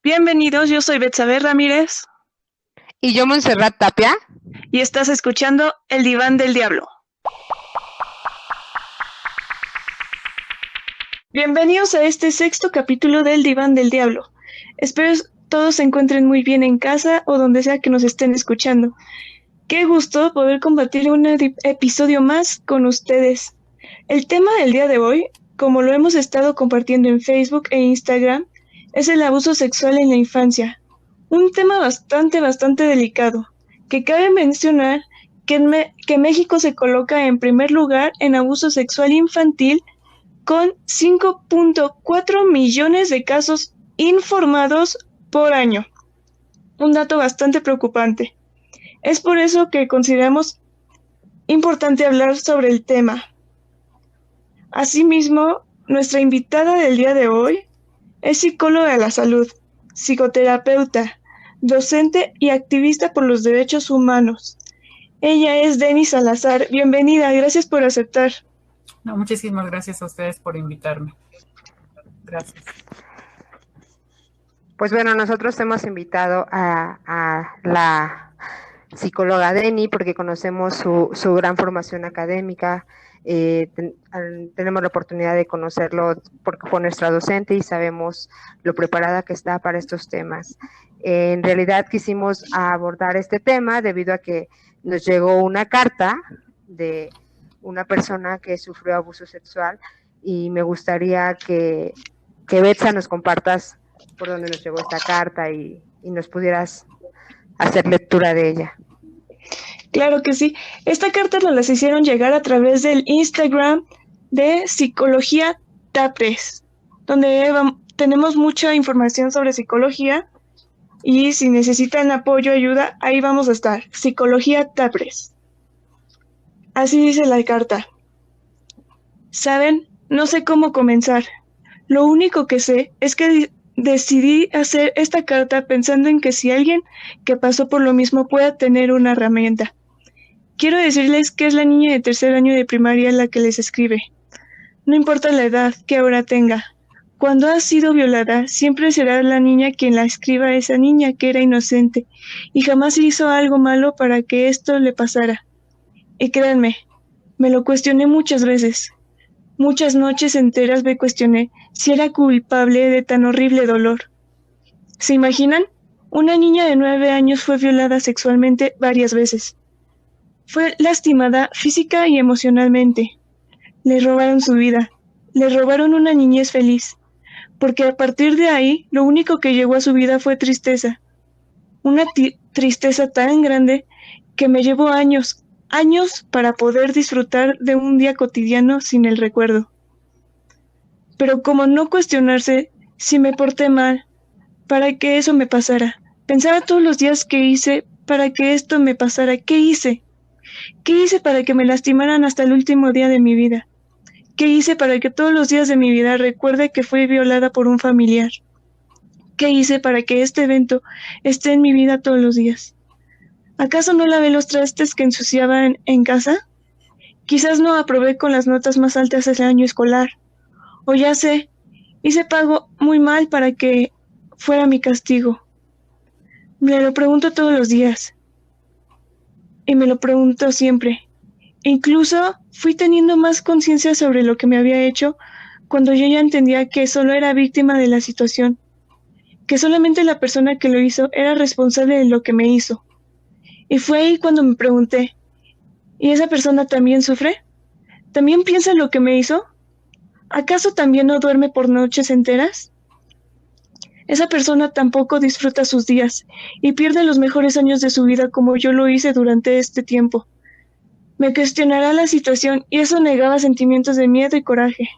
Bienvenidos, yo soy Betsabe Ramírez. Y yo, Montserrat Tapia. Y estás escuchando El Diván del Diablo. Bienvenidos a este sexto capítulo del Diván del Diablo. Espero todos se encuentren muy bien en casa o donde sea que nos estén escuchando. Qué gusto poder compartir un episodio más con ustedes. El tema del día de hoy, como lo hemos estado compartiendo en Facebook e Instagram, es el abuso sexual en la infancia. Un tema bastante delicado, que cabe mencionar que México se coloca en primer lugar en abuso sexual infantil con 5.4 millones de casos informados por año. Un dato bastante preocupante. Es por eso que consideramos importante hablar sobre el tema. Asimismo, nuestra invitada del día de hoy es psicóloga de la salud, psicoterapeuta, docente y activista por los derechos humanos. Ella es Denny Salazar. Bienvenida, gracias por aceptar. No, muchísimas gracias a ustedes por invitarme. Gracias. Pues bueno, nosotros hemos invitado a la psicóloga Denny porque conocemos su gran formación académica. Tenemos la oportunidad de conocerlo porque fue nuestra docente y sabemos lo preparada que está para estos temas. En realidad quisimos abordar este tema debido a que nos llegó una carta de una persona que sufrió abuso sexual y me gustaría que Betsa nos compartas por dónde nos llegó esta carta y nos pudieras hacer lectura de ella. Claro que sí. Esta carta nos las hicieron llegar a través del Instagram de Psicología Tapres, donde tenemos mucha información sobre psicología y si necesitan apoyo, ayuda, ahí vamos a estar. Psicología Tapres. Así dice la carta. ¿Saben? No sé cómo comenzar. Lo único que sé es que decidí hacer esta carta pensando en que si alguien que pasó por lo mismo pueda tener una herramienta. Quiero decirles que es la niña de tercer año de primaria la que les escribe. No importa la edad que ahora tenga. Cuando ha sido violada, siempre será la niña quien la escriba a esa niña que era inocente y jamás hizo algo malo para que esto le pasara. Y créanme, me lo cuestioné muchas veces. Muchas noches enteras me cuestioné si era culpable de tan horrible dolor. ¿Se imaginan? Una niña de 9 años fue violada sexualmente varias veces. Fue lastimada física y emocionalmente. Le robaron su vida. Le robaron una niñez feliz. Porque a partir de ahí, lo único que llegó a su vida fue tristeza. Una tristeza tan grande que me llevó años para poder disfrutar de un día cotidiano sin el recuerdo. Pero como no cuestionarse si me porté mal para que eso me pasara. Pensaba todos los días que hice para que esto me pasara. ¿Qué hice? ¿Qué hice para que me lastimaran hasta el último día de mi vida? ¿Qué hice para que todos los días de mi vida recuerde que fui violada por un familiar? ¿Qué hice para que este evento esté en mi vida todos los días? ¿Acaso no lavé los trastes que ensuciaba en casa? Quizás no aprobé con las notas más altas ese año escolar. O ya sé, hice pago muy mal para que fuera mi castigo. Me lo pregunto todos los días. Y me lo pregunto siempre. Incluso fui teniendo más conciencia sobre lo que me había hecho cuando yo ya entendía que solo era víctima de la situación, que solamente la persona que lo hizo era responsable de lo que me hizo. Y fue ahí cuando me pregunté, ¿y esa persona también sufre? ¿También piensa en lo que me hizo? ¿Acaso también no duerme por noches enteras? Esa persona tampoco disfruta sus días y pierde los mejores años de su vida como yo lo hice durante este tiempo. Me cuestionará la situación y eso negaba sentimientos de miedo y coraje.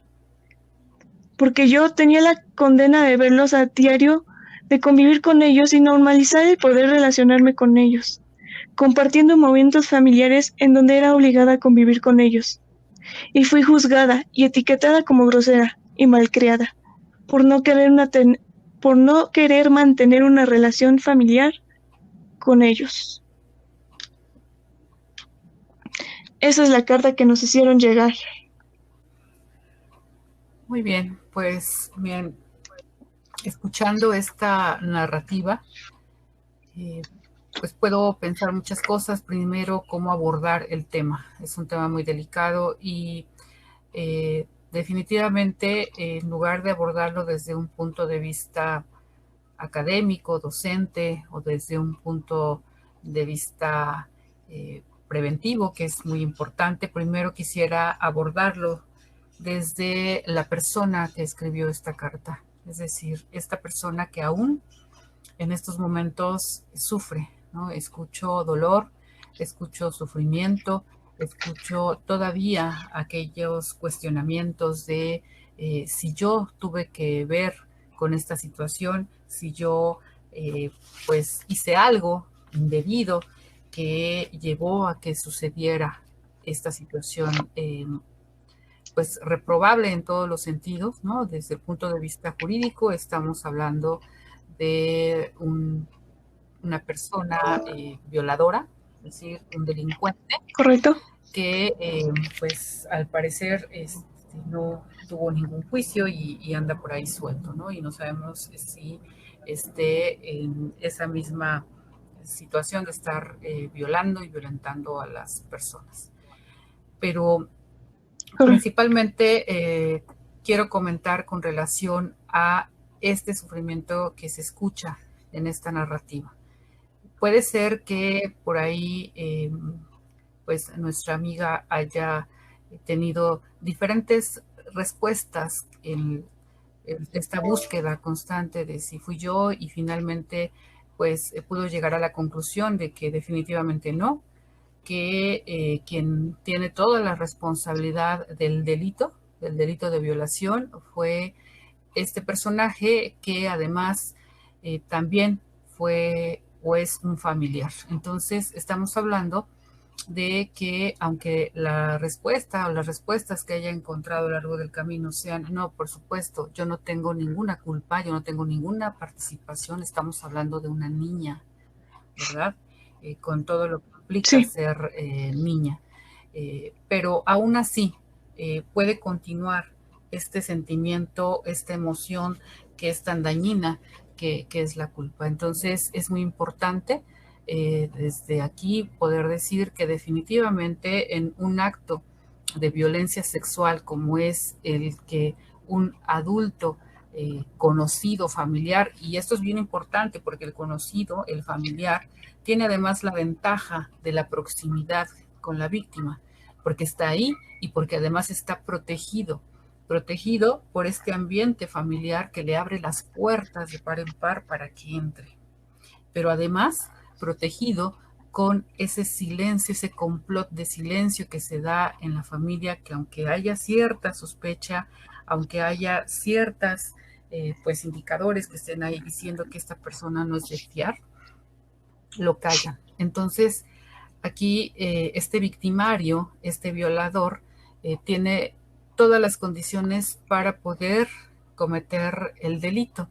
Porque yo tenía la condena de verlos a diario, de convivir con ellos y normalizar el poder relacionarme con ellos, compartiendo momentos familiares en donde era obligada a convivir con ellos. Y fui juzgada y etiquetada como grosera y malcriada por no querer mantener una relación familiar con ellos. esa es la carta que nos hicieron llegar. Muy bien, pues bien, escuchando esta narrativa, pues puedo pensar muchas cosas. Primero, cómo abordar el tema. Es un tema muy delicado y definitivamente, en lugar de abordarlo desde un punto de vista académico, docente, o desde un punto de vista preventivo, que es muy importante, primero quisiera abordarlo desde la persona que escribió esta carta. Es decir, esta persona que aún en estos momentos sufre, ¿no? Escucho dolor, escucho sufrimiento, escucho todavía aquellos cuestionamientos de si yo tuve que ver con esta situación, si yo pues hice algo indebido que llevó a que sucediera esta situación pues reprobable en todos los sentidos, ¿no? Desde el punto de vista jurídico estamos hablando de una persona violadora, es decir, un delincuente. ¿Correcto? Que pues al parecer no tuvo ningún juicio y anda por ahí suelto, ¿no? Y no sabemos si esté en esa misma situación de estar violando y violentando a las personas. Pero principalmente quiero comentar con relación a este sufrimiento que se escucha en esta narrativa. Puede ser que por ahí pues nuestra amiga haya tenido diferentes respuestas en esta búsqueda constante de si fui yo, y finalmente pues pudo llegar a la conclusión de que definitivamente no, que quien tiene toda la responsabilidad del delito de violación, fue este personaje, que además también fue o es un familiar. Entonces estamos hablando de que aunque la respuesta o las respuestas que haya encontrado a lo largo del camino sean, no, por supuesto, yo no tengo ninguna culpa, yo no tengo ninguna participación, estamos hablando de una niña, ¿verdad? Con todo lo que implica ser niña. Pero aún así puede continuar este sentimiento, esta emoción que es tan dañina, que es la culpa. Entonces es muy importante desde aquí poder decir que definitivamente en un acto de violencia sexual como es el que un adulto conocido, familiar, y esto es bien importante porque el conocido, el familiar, tiene además la ventaja de la proximidad con la víctima, porque está ahí y porque además está protegido por este ambiente familiar que le abre las puertas de par en par para que entre. Pero además protegido con ese silencio, ese complot de silencio que se da en la familia, que aunque haya cierta sospecha, aunque haya ciertas pues indicadores que estén ahí diciendo que esta persona no es de fiar, lo callan. Entonces, aquí este victimario, este violador, tiene todas las condiciones para poder cometer el delito.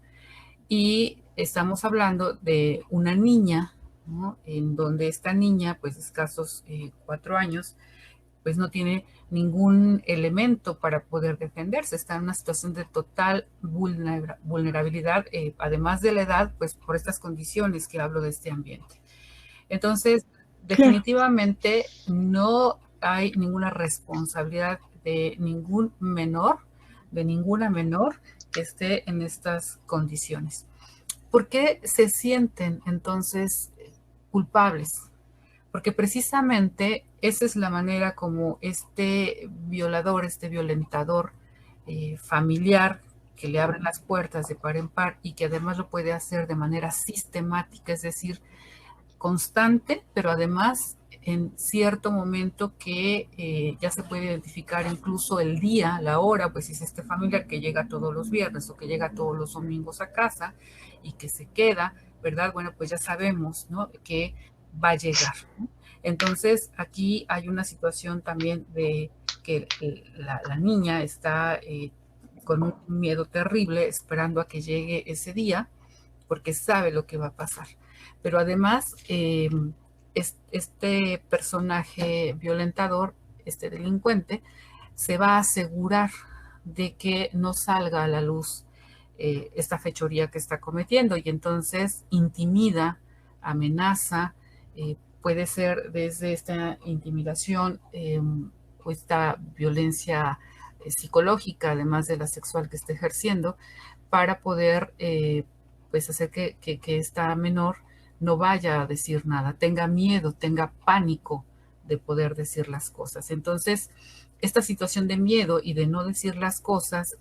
Y estamos hablando de una niña, ¿no? En donde esta niña, pues escasos 4 años, pues no tiene ningún elemento para poder defenderse, está en una situación de total vulnerabilidad, además de la edad, pues por estas condiciones que hablo de este ambiente. Entonces, definitivamente no hay ninguna responsabilidad de ningún menor, de ninguna menor que esté en estas condiciones. ¿Por qué se sienten entonces culpables? Porque precisamente esa es la manera como este violador, este violentador familiar, que le abre las puertas de par en par y que además lo puede hacer de manera sistemática, es decir, constante, pero además en cierto momento que ya se puede identificar incluso el día, la hora, pues si es este familiar que llega todos los viernes o que llega todos los domingos a casa y que se queda, ¿verdad? Bueno, pues ya sabemos, ¿no?, que va a llegar, ¿no? Entonces, aquí hay una situación también de que la niña está con un miedo terrible esperando a que llegue ese día porque sabe lo que va a pasar. Pero además, este personaje violentador este delincuente, se va a asegurar de que no salga a la luz esta fechoría que está cometiendo, y entonces intimida, amenaza, puede ser desde esta intimidación o esta violencia psicológica, además de la sexual que está ejerciendo, para poder pues hacer que esta menor no vaya a decir nada, tenga miedo, tenga pánico de poder decir las cosas. Entonces, esta situación de miedo y de no decir las cosas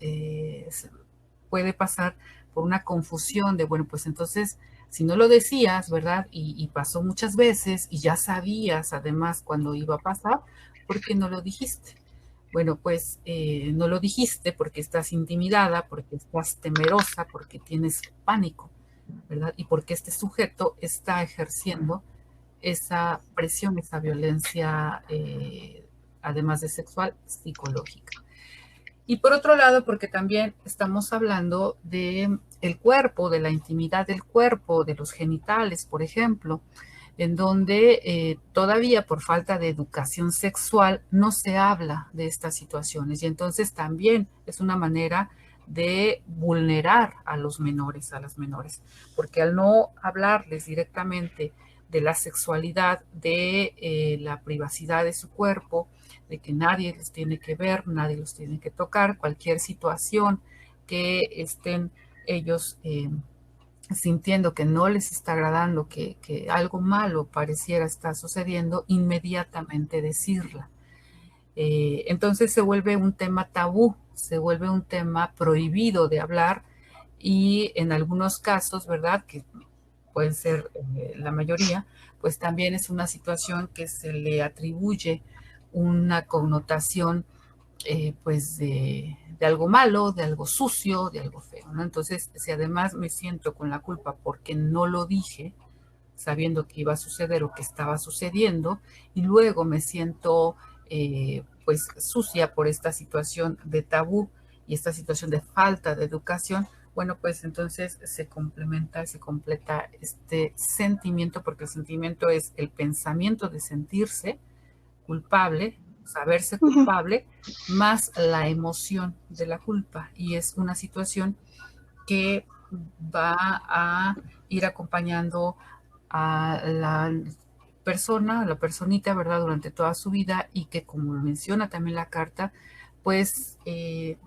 puede pasar por una confusión de, bueno, pues entonces, si no lo decías, ¿verdad? Y pasó muchas veces y ya sabías además cuándo iba a pasar, ¿por qué no lo dijiste? Bueno, pues no lo dijiste porque estás intimidada, porque estás temerosa, porque tienes pánico, ¿verdad? Y porque este sujeto está ejerciendo esa presión, esa violencia, además de sexual, psicológica. Y por otro lado, porque también estamos hablando de el cuerpo, de la intimidad del cuerpo, de los genitales, por ejemplo, en donde todavía por falta de educación sexual no se habla de estas situaciones. Y entonces también es una manera de vulnerar a los menores, a las menores, porque al no hablarles directamente de la sexualidad, de la privacidad de su cuerpo, de que nadie los tiene que ver, nadie los tiene que tocar, cualquier situación que estén ellos sintiendo que no les está agradando, que algo malo pareciera estar sucediendo, inmediatamente decirla. Entonces se vuelve un tema tabú, se vuelve un tema prohibido de hablar, y en algunos casos, ¿verdad?, que pueden ser la mayoría, pues también es una situación que se le atribuye una connotación pues de algo malo, de algo sucio, de algo feo, ¿no? Entonces, si además me siento con la culpa porque no lo dije, sabiendo que iba a suceder o que estaba sucediendo, y luego me siento pues sucia por esta situación de tabú y esta situación de falta de educación, bueno, pues entonces se complementa, se completa este sentimiento, porque el sentimiento es el pensamiento de sentirse culpable, saberse culpable, más la emoción de la culpa. Y es una situación que va a ir acompañando a la persona, a la personita, ¿verdad?, durante toda su vida, y que, como menciona también la carta, pues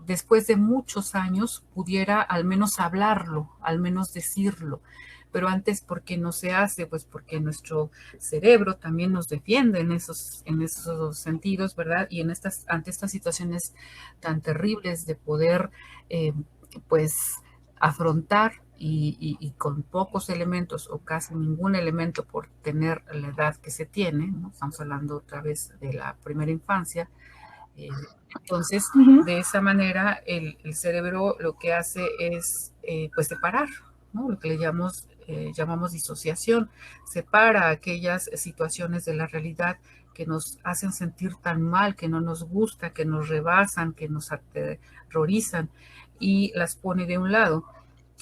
después de muchos años pudiera al menos hablarlo, al menos decirlo. Pero antes, ¿por qué no se hace? Pues porque nuestro cerebro también nos defiende en esos sentidos, ¿verdad? Y ante estas situaciones tan terribles de poder, pues, afrontar y con pocos elementos o casi ningún elemento por tener la edad que se tiene, ¿no? Estamos hablando otra vez de la primera infancia. Entonces, de esa manera, el cerebro lo que hace es, pues, separar, ¿no? Lo que le llamamos disociación. Separa aquellas situaciones de la realidad que nos hacen sentir tan mal, que no nos gusta, que nos rebasan, que nos aterrorizan, y las pone de un lado.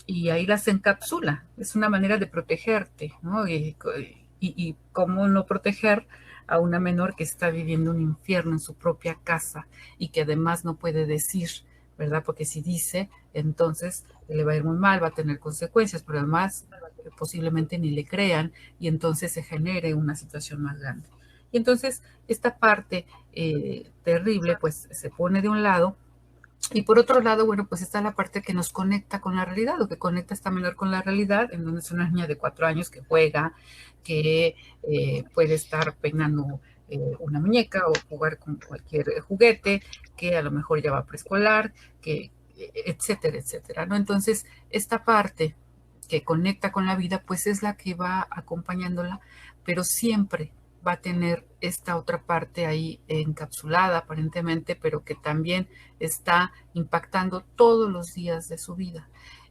Y ahí las encapsula. Es una manera de protegerte, ¿no? Y cómo no proteger a una menor que está viviendo un infierno en su propia casa y que además no puede decir, ¿verdad? Porque si dice, entonces le va a ir muy mal, va a tener consecuencias, pero además posiblemente ni le crean, y entonces se genere una situación más grande. Y entonces esta parte terrible pues se pone de un lado. Y por otro lado, bueno, pues está la parte que nos conecta con la realidad, o que conecta a esta menor con la realidad, en donde es una niña de 4 años que juega, que puede estar peinando una muñeca o jugar con cualquier juguete, que a lo mejor ya va a preescolar, que etcétera, etcétera, ¿no? Entonces, esta parte que conecta con la vida, pues es la que va acompañándola, pero siempre va a tener esta otra parte ahí encapsulada aparentemente, pero que también está impactando todos los días de su vida.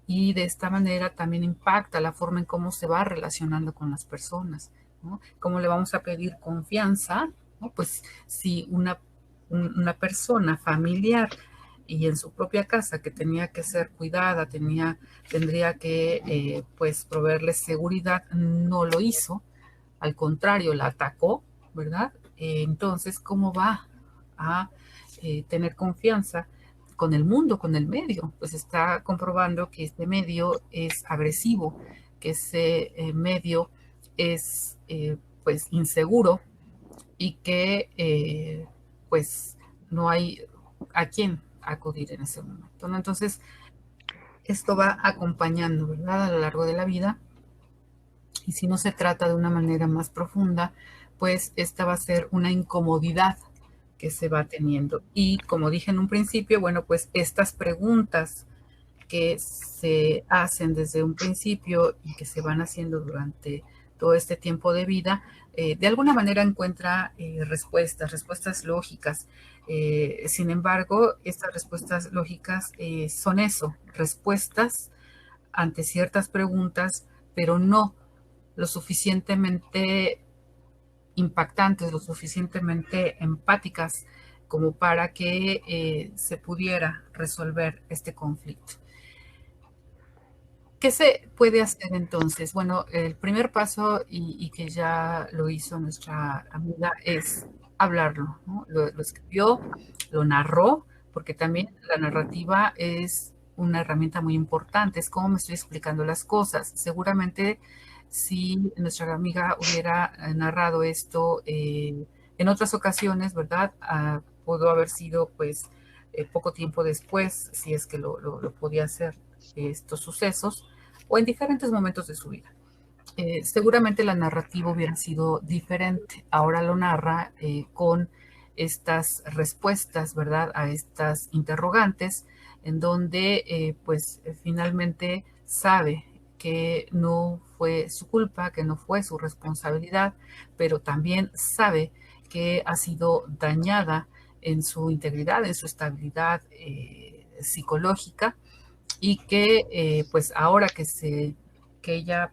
Y de esta manera también impacta la forma en cómo se va relacionando con las personas, ¿no? ¿Cómo le vamos a pedir confianza, ¿no? Pues si una persona familiar y en su propia casa que tenía que ser cuidada, tendría que pues proveerles seguridad, no lo hizo, al contrario, la atacó, ¿verdad? Entonces, ¿cómo va a tener confianza con el mundo, con el medio, pues está comprobando que este medio es agresivo, que ese medio es pues inseguro y que pues no hay a quién acudir en ese momento, ¿no? Entonces, esto va acompañando, ¿verdad?, a lo largo de la vida. Y si no se trata de una manera más profunda, pues esta va a ser una incomodidad que se va teniendo. Y como dije en un principio, bueno, pues estas preguntas que se hacen desde un principio y que se van haciendo durante todo este tiempo de vida, de alguna manera encuentra respuestas lógicas. Sin embargo, estas respuestas lógicas son eso, respuestas ante ciertas preguntas, pero no lo suficientemente impactantes, lo suficientemente empáticas como para que se pudiera resolver este conflicto. ¿Qué se puede hacer entonces? Bueno, el primer paso, y que ya lo hizo nuestra amiga, es hablarlo, ¿no? Lo escribió, lo narró, porque también la narrativa es una herramienta muy importante, es cómo me estoy explicando las cosas. Seguramente si nuestra amiga hubiera narrado esto en otras ocasiones, ¿verdad? Pudo haber sido pues poco tiempo después, si es que lo podía hacer, estos sucesos, o en diferentes momentos de su vida. Seguramente la narrativa hubiera sido diferente. Ahora lo narra con estas respuestas, ¿verdad?, a estas interrogantes, en donde pues finalmente sabe que no fue su culpa, que no fue su responsabilidad, pero también sabe que ha sido dañada en su integridad, en su estabilidad psicológica, y que pues ahora que ella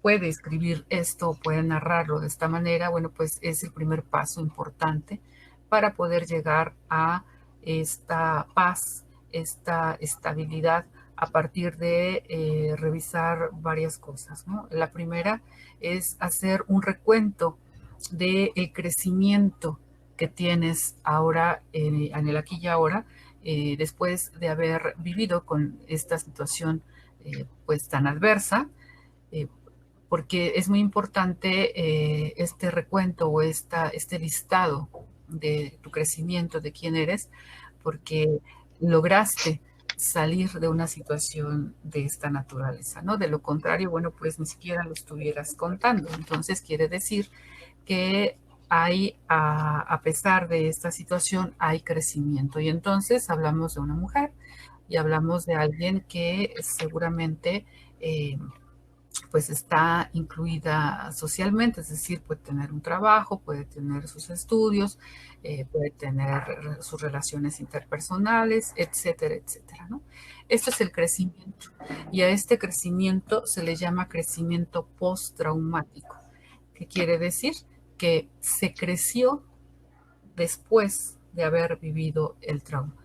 puede escribir esto, puede narrarlo de esta manera, bueno, pues es el primer paso importante para poder llegar a esta paz, esta estabilidad a partir de revisar varias cosas, ¿no? La primera es hacer un recuento del crecimiento que tienes ahora, en el aquí y ahora, después de haber vivido con esta situación pues tan adversa, porque es muy importante este recuento o este listado de tu crecimiento, de quién eres, porque lograste salir de una situación de esta naturaleza, ¿no? De lo contrario, bueno, pues ni siquiera lo estuvieras contando. Entonces quiere decir que hay, a pesar de esta situación, hay crecimiento. Y entonces hablamos de una mujer y hablamos de alguien que seguramente pues está incluida socialmente, es decir, puede tener un trabajo, puede tener sus estudios, puede tener sus relaciones interpersonales, etcétera, etcétera, ¿no? Esto es el crecimiento, y a este crecimiento se le llama crecimiento postraumático. ¿Qué quiere decir? Que se creció después de haber vivido el trauma.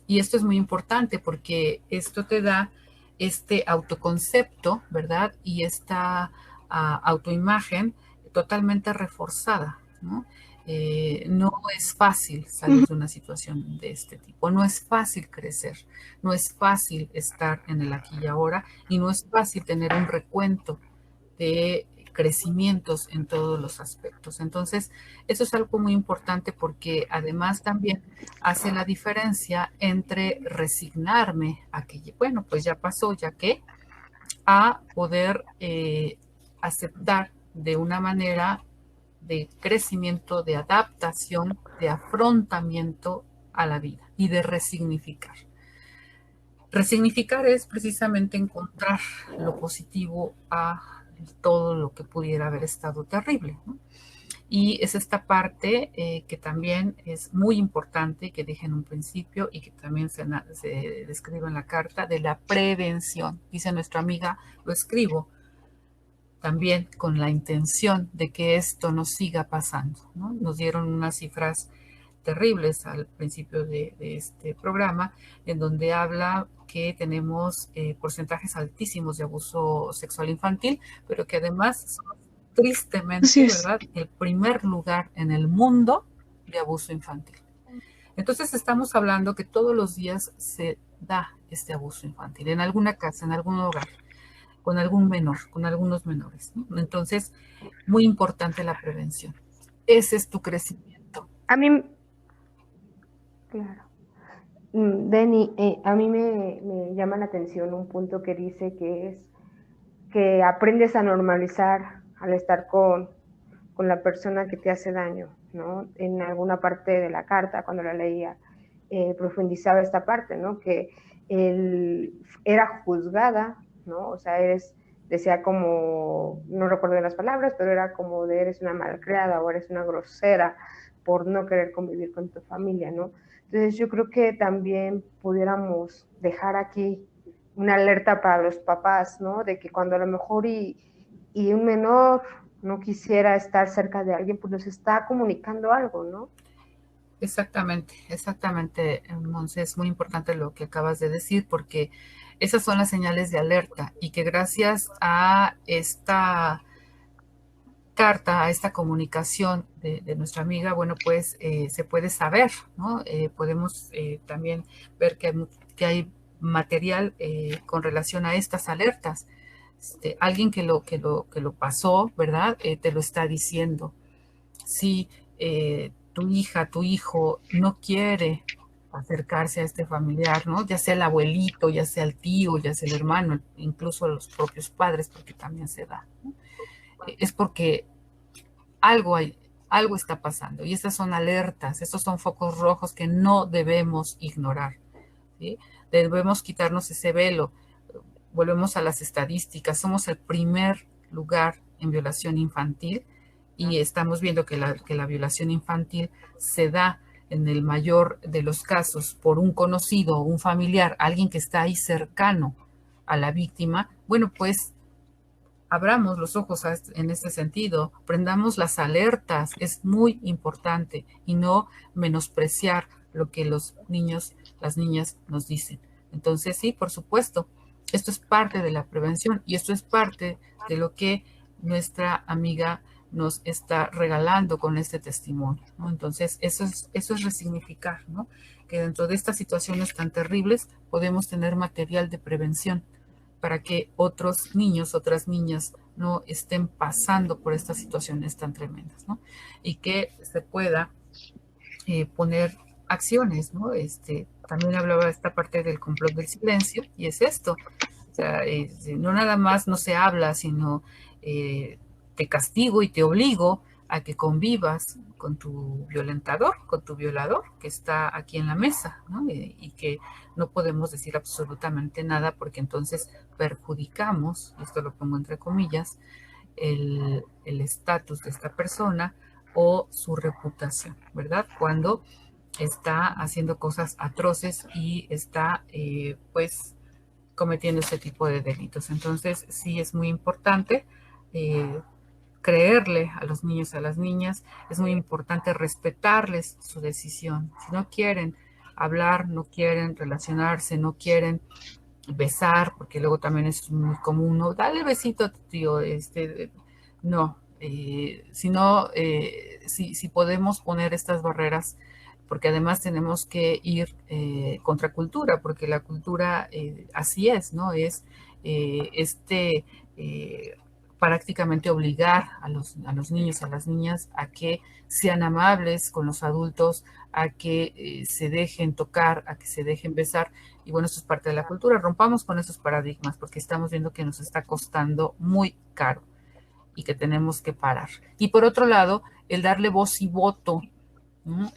Y esto es muy importante porque esto te da este autoconcepto, ¿verdad? Y esta autoimagen totalmente reforzada, ¿no? No es fácil salir de una situación de este tipo, no es fácil crecer, no es fácil estar en el aquí y ahora, y no es fácil tener un recuento de crecimientos en todos los aspectos. Entonces, eso es algo muy importante porque además también hace la diferencia entre resignarme a que, bueno, pues ya pasó, ya que, a poder aceptar de una manera de crecimiento, de adaptación, de afrontamiento a la vida y de resignificar. Resignificar es precisamente encontrar lo positivo a todo lo que pudiera haber estado terrible, ¿no? Y es esta parte que también es muy importante, que dije en un principio y que también se describe en la carta, de la prevención. Dice nuestra amiga, lo escribo también con la intención de que esto no siga pasando, ¿no? Nos dieron unas cifras terribles al principio de este programa, en donde habla que tenemos porcentajes altísimos de abuso sexual infantil, pero que además son tristemente, ¿verdad?, el primer lugar en el mundo de abuso infantil. Entonces estamos hablando que todos los días se da este abuso infantil en alguna casa, en algún hogar, con algún menor, con algunos menores, ¿no? Entonces, muy importante la prevención. Ese es tu crecimiento. A mí, claro. Denny, a mí me llama la atención un punto que dice que es que aprendes a normalizar al estar con la persona que te hace daño, ¿no? En alguna parte de la carta, cuando la leía, profundizaba esta parte, ¿no? Que él era juzgada, ¿no? O sea, decía como, no recuerdo las palabras, pero era como de eres una malcriada o eres una grosera por no querer convivir con tu familia, ¿no? Entonces yo creo que también pudiéramos dejar aquí una alerta para los papás, ¿no? De que cuando a lo mejor y un menor no quisiera estar cerca de alguien, pues nos está comunicando algo, ¿no? Exactamente, exactamente, Monse, es muy importante lo que acabas de decir, porque esas son las señales de alerta y que gracias a esta carta, a esta comunicación de nuestra amiga, bueno, pues se puede saber, ¿no? Podemos también ver que hay material con relación a estas alertas. Alguien que lo pasó, ¿verdad? Te lo está diciendo. Si tu hija, tu hijo no quiere acercarse a este familiar, ¿no? Ya sea el abuelito, ya sea el tío, ya sea el hermano, incluso los propios padres, porque también se da, ¿no? Es porque algo está pasando y estas son alertas, estos son focos rojos que no debemos ignorar, ¿sí? Debemos quitarnos ese velo. Volvemos a las estadísticas, somos el primer lugar en violación infantil y estamos viendo que la violación infantil se da en el mayor de los casos por un conocido o un familiar, alguien que está ahí cercano a la víctima. Bueno, pues abramos los ojos en este sentido, prendamos las alertas, es muy importante y no menospreciar lo que los niños, las niñas nos dicen. Entonces, sí, por supuesto, esto es parte de la prevención y esto es parte de lo que nuestra amiga nos está regalando con este testimonio, ¿no? Entonces, eso es resignificar, ¿no? Que dentro de estas situaciones tan terribles podemos tener material de prevención para que otros niños, otras niñas no estén pasando por estas situaciones tan tremendas, ¿no? Y que se pueda poner acciones, ¿no? También hablaba de esta parte del complot del silencio, y es esto. O sea, no nada más no se habla, sino te castigo y te obligo a que convivas con tu violentador, con tu violador, que está aquí en la mesa, ¿no? Y que no podemos decir absolutamente nada porque entonces perjudicamos, y esto lo pongo entre comillas, el estatus de esta persona o su reputación, ¿verdad? Cuando está haciendo cosas atroces y está, pues, cometiendo ese tipo de delitos. Entonces, sí es muy importante creerle a los niños, a las niñas, es muy importante respetarles su decisión. Si no quieren hablar, no quieren relacionarse, no quieren besar, porque luego también es muy común, no, dale besito a tu tío, no, sino si podemos poner estas barreras, porque además tenemos que ir contra cultura, porque la cultura así es, ¿no? Es prácticamente obligar a los niños, a las niñas a que sean amables con los adultos, a que se dejen tocar, a que se dejen besar. Y bueno, esto es parte de la cultura. Rompamos con esos paradigmas porque estamos viendo que nos está costando muy caro y que tenemos que parar. Y por otro lado, el darle voz y voto, ¿no?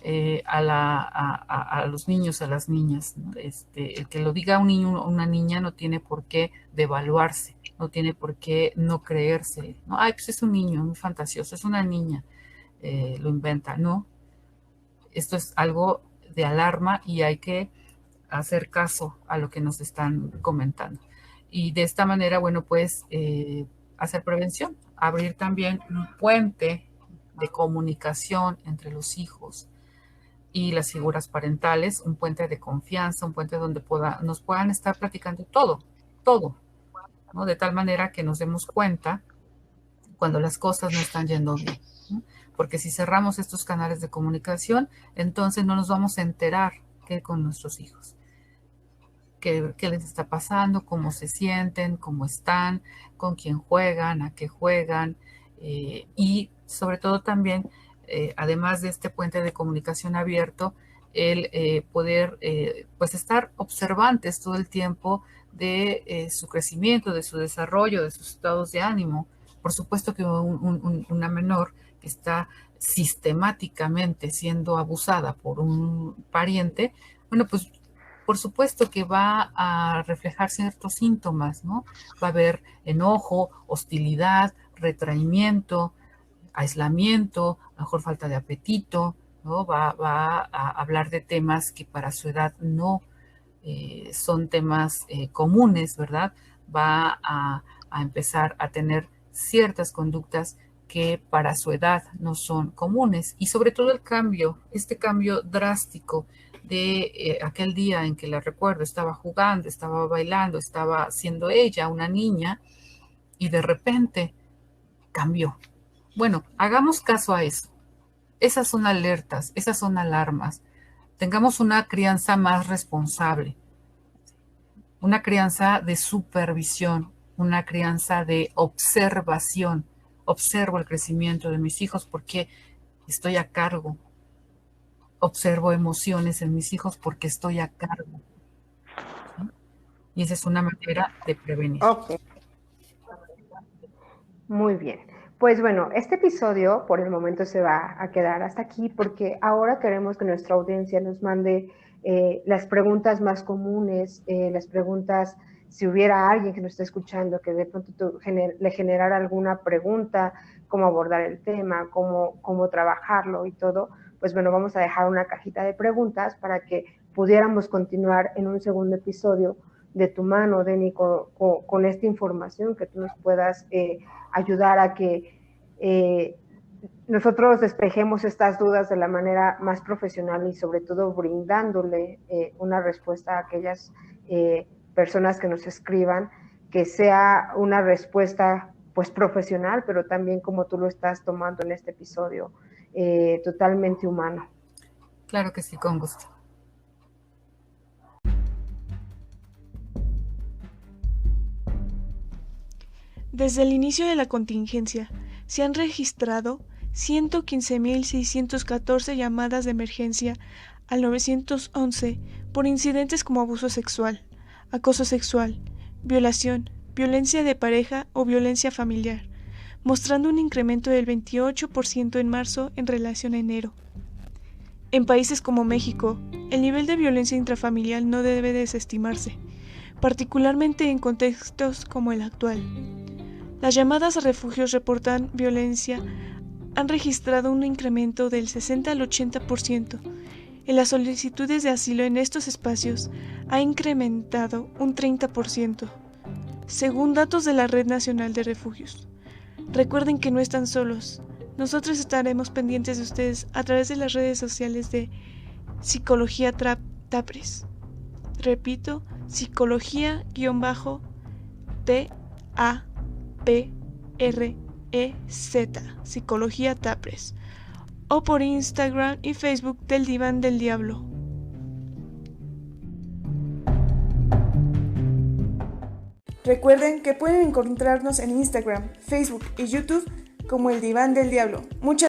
A los niños, a las niñas, ¿no? El que lo diga un niño o una niña no tiene por qué devaluarse, no tiene por qué no creerse, ¿no? Ay, pues es un niño, muy fantasioso, es una niña, lo inventa, no. Esto es algo de alarma y hay que hacer caso a lo que nos están comentando. Y de esta manera, bueno, pues hacer prevención, abrir también un puente de comunicación entre los hijos y las figuras parentales, un puente de confianza, un puente donde nos puedan estar platicando todo, ¿no? De tal manera que nos demos cuenta cuando las cosas no están yendo bien. ¿no? Porque si cerramos estos canales de comunicación, entonces no nos vamos a enterar qué con nuestros hijos. Qué les está pasando, cómo se sienten, cómo están, con quién juegan, a qué juegan, y sobre todo también, además de este puente de comunicación abierto, el poder pues estar observantes todo el tiempo de su crecimiento, de su desarrollo, de sus estados de ánimo. Por supuesto que una menor que está sistemáticamente siendo abusada por un pariente, bueno, pues por supuesto que va a reflejar ciertos síntomas, ¿no? Va a haber enojo, hostilidad, retraimiento, aislamiento, a lo mejor falta de apetito, ¿no? Va a hablar de temas que para su edad no son temas comunes, ¿verdad? Va a empezar a tener ciertas conductas que para su edad no son comunes. Y sobre todo este cambio drástico de aquel día en que la recuerdo, estaba jugando, estaba bailando, estaba siendo ella una niña y de repente cambió. Bueno, hagamos caso a eso. Esas son alertas, esas son alarmas. Tengamos una crianza más responsable, una crianza de supervisión, una crianza de observación. Observo el crecimiento de mis hijos porque estoy a cargo. Observo emociones en mis hijos porque estoy a cargo. ¿Sí? Y esa es una manera de prevenir. Ok. Muy bien. Pues bueno, este episodio por el momento se va a quedar hasta aquí porque ahora queremos que nuestra audiencia nos mande las preguntas más comunes, las preguntas, si hubiera alguien que nos esté escuchando que de pronto le generara alguna pregunta, cómo abordar el tema, cómo trabajarlo y todo, pues bueno, vamos a dejar una cajita de preguntas para que pudiéramos continuar en un segundo episodio de tu mano, Denny, con esta información que tú nos puedas ayudar a que nosotros despejemos estas dudas de la manera más profesional y sobre todo brindándole una respuesta a aquellas personas que nos escriban, que sea una respuesta pues profesional, pero también como tú lo estás tomando en este episodio, totalmente humano. Claro que sí, con gusto. Desde el inicio de la contingencia, se han registrado 115.614 llamadas de emergencia al 911 por incidentes como abuso sexual, acoso sexual, violación, violencia de pareja o violencia familiar, mostrando un incremento del 28% en marzo en relación a enero. En países como México, el nivel de violencia intrafamiliar no debe desestimarse, particularmente en contextos como el actual. Las llamadas a refugios reportan violencia han registrado un incremento del 60 al 80%. En las solicitudes de asilo en estos espacios ha incrementado un 30%, según datos de la Red Nacional de Refugios. Recuerden que no están solos. Nosotros estaremos pendientes de ustedes a través de las redes sociales de Psicología Tapres. Repito, psicología-TAPREZ, Psicología Tapres, o por Instagram y Facebook del Diván del Diablo. Recuerden que pueden encontrarnos en Instagram, Facebook y YouTube como el Diván del Diablo. Muchas